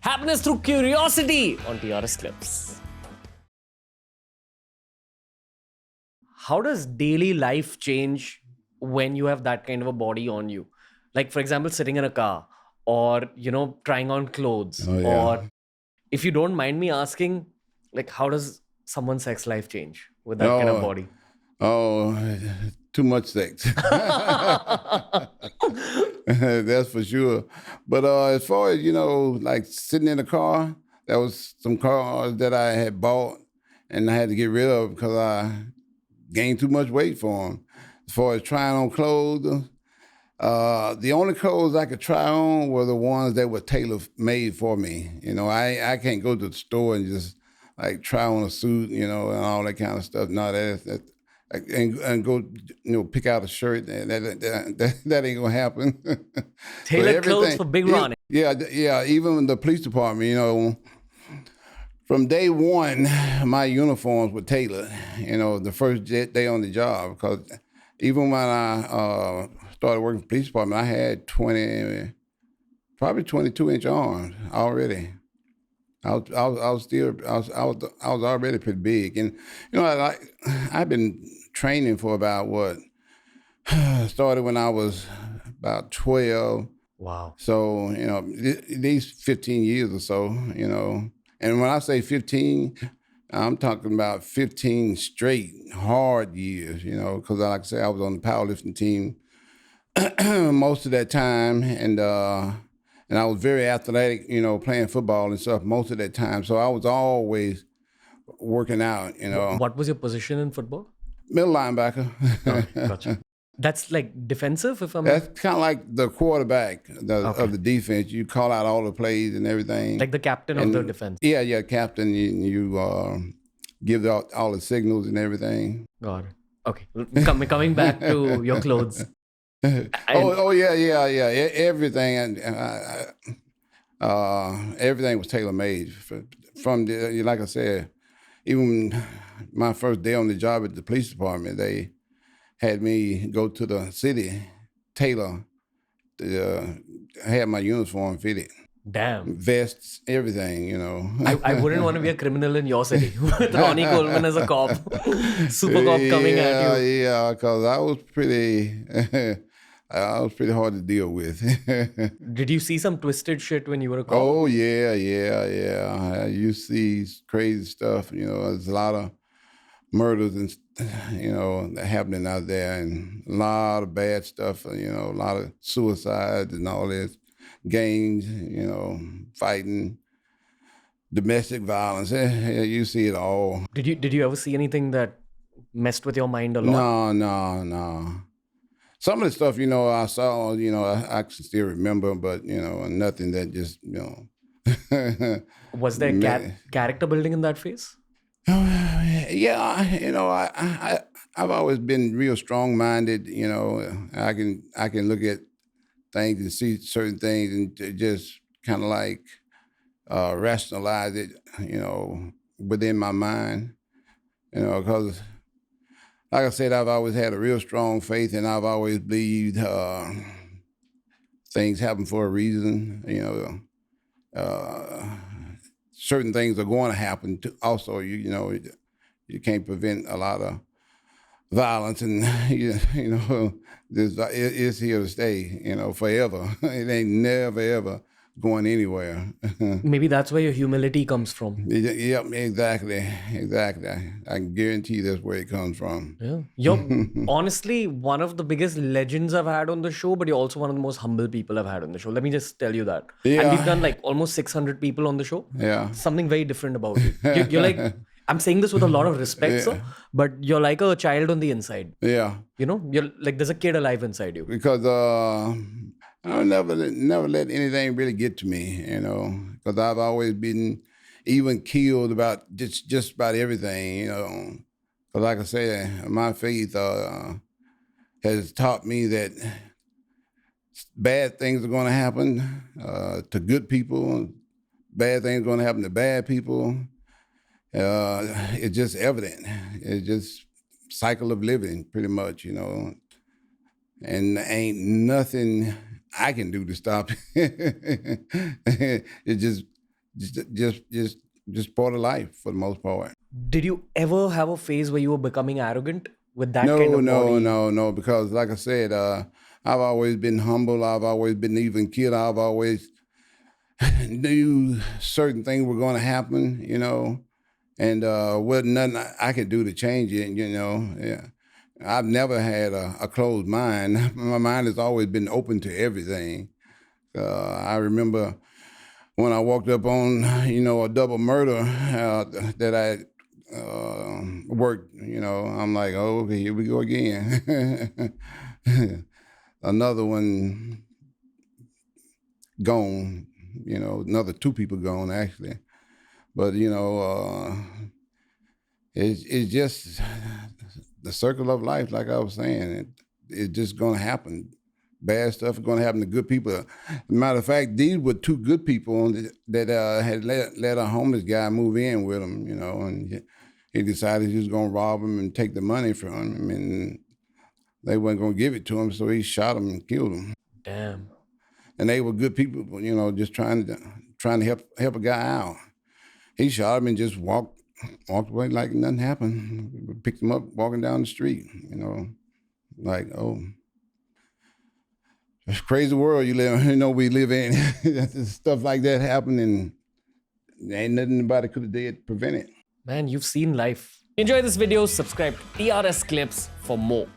Happiness through curiosity on TRS Clips. How does daily life change when you have that kind of a body on you? Like, for example, sitting in a car or, trying on clothes. Oh, yeah. Or if you don't mind me asking, like, how does someone's sex life change with that kind of body? Oh, too much sex. That's for sure. But as far as, like sitting in a car, that was some cars that I had bought and I had to get rid of because I gained too much weight for them. As far as trying on clothes, the only clothes I could try on were the ones that were tailor-made for me. I can't go to the store and just like try on a suit, and all that kind of stuff. No, and go, pick out a shirt. That ain't gonna happen. Tailored clothes for Big Ronnie. Yeah. Even the police department, from day one, my uniforms were tailored. The first day on the job, because even when I started working for the police department, I had probably 22-inch arms already. I was already pretty big, and I've been training for about started when I was about 12. Wow. So these 15 years or so, and when I say 15, I'm talking about 15 straight hard years, because like I say, I was on the powerlifting team most of that time, and I was very athletic, playing football and stuff most of that time. So I was always working out, What was your position in football? Middle linebacker. Oh, gotcha. That's like defensive, if I'm... That's kind of like the quarterback of the defense. You call out all the plays and everything. Like the captain of the defense. Yeah, captain. You give out all the signals and everything. Got it. Okay, coming back to your clothes. Yeah. Everything, everything was tailor made from like I said. Even my first day on the job at the police department, they had me go to the city tailor to have my uniform fitted. Damn. Vests, everything, I wouldn't want to be a criminal in your city with Ronnie Coleman as a cop. Super cop coming at you. Yeah, because I was pretty hard to deal with. Did you see some twisted shit when you were a cop? Oh, yeah. You see crazy stuff, there's a lot of murders and, happening out there, and a lot of bad stuff, a lot of suicides and all this, gangs, fighting, domestic violence. You see it all. Did you ever see anything that messed with your mind a lot? No. Some of the stuff, I saw, I can still remember, but, nothing that just, Was there character building in that phase? Yeah, I've always been real strong-minded, I can look at things and see certain things and just kind of like rationalize it, within my mind, because like I said, I've always had a real strong faith, and I've always believed things happen for a reason. Certain things are going to happen. Also, you can't prevent a lot of violence, and it's here to stay, forever. It ain't never ever going anywhere. Maybe that's where your humility comes from. Yep, exactly. I can guarantee that's where it comes from. Yeah. You're honestly one of the biggest legends I've had on the show, but you're also one of the most humble people I've had on the show. Let me just tell you that. Yeah. And we've done like almost 600 people on the show. Yeah. Something very different about you. You're like, I'm saying this with a lot of respect, sir, but you're like a child on the inside. Yeah. You're like, there's a kid alive inside you. Because I never let anything really get to me, because I've always been even killed about just about everything, Because like I said, my faith has taught me that bad things are going to happen to good people, bad things are going to happen to bad people. It's just evident. It's just cycle of living, pretty much, and ain't nothing I can do to stop it. It's just just part of life for the most part. Did you ever have a phase where you were becoming arrogant with that kind No, of no, body? no, no. Because like I said, I've always been humble. I've always been even kid. I've always knew certain things were going to happen, and wasn't nothing I could do to change it. Yeah. I've never had a closed mind. My mind has always been open to everything. I remember when I walked up on, a double murder that I worked, I'm like, oh, okay, here we go again. Another one gone, another two people gone actually. But, it's just the circle of life, like I was saying. It's just going to happen. Bad stuff is going to happen to good people. Matter of fact, these were two good people that had let a homeless guy move in with them, and he decided he was going to rob him and take the money from him, and they weren't going to give it to him, so he shot him and killed him. Damn. And they were good people, just trying to help a guy out. He shot him and just walked away like nothing happened. Picked him up walking down the street, like, oh. It's a crazy world we live in. Stuff like that happened, and ain't nothing nobody could have did to prevent it. Man, you've seen life. Enjoy this video, subscribe to TRS Clips for more.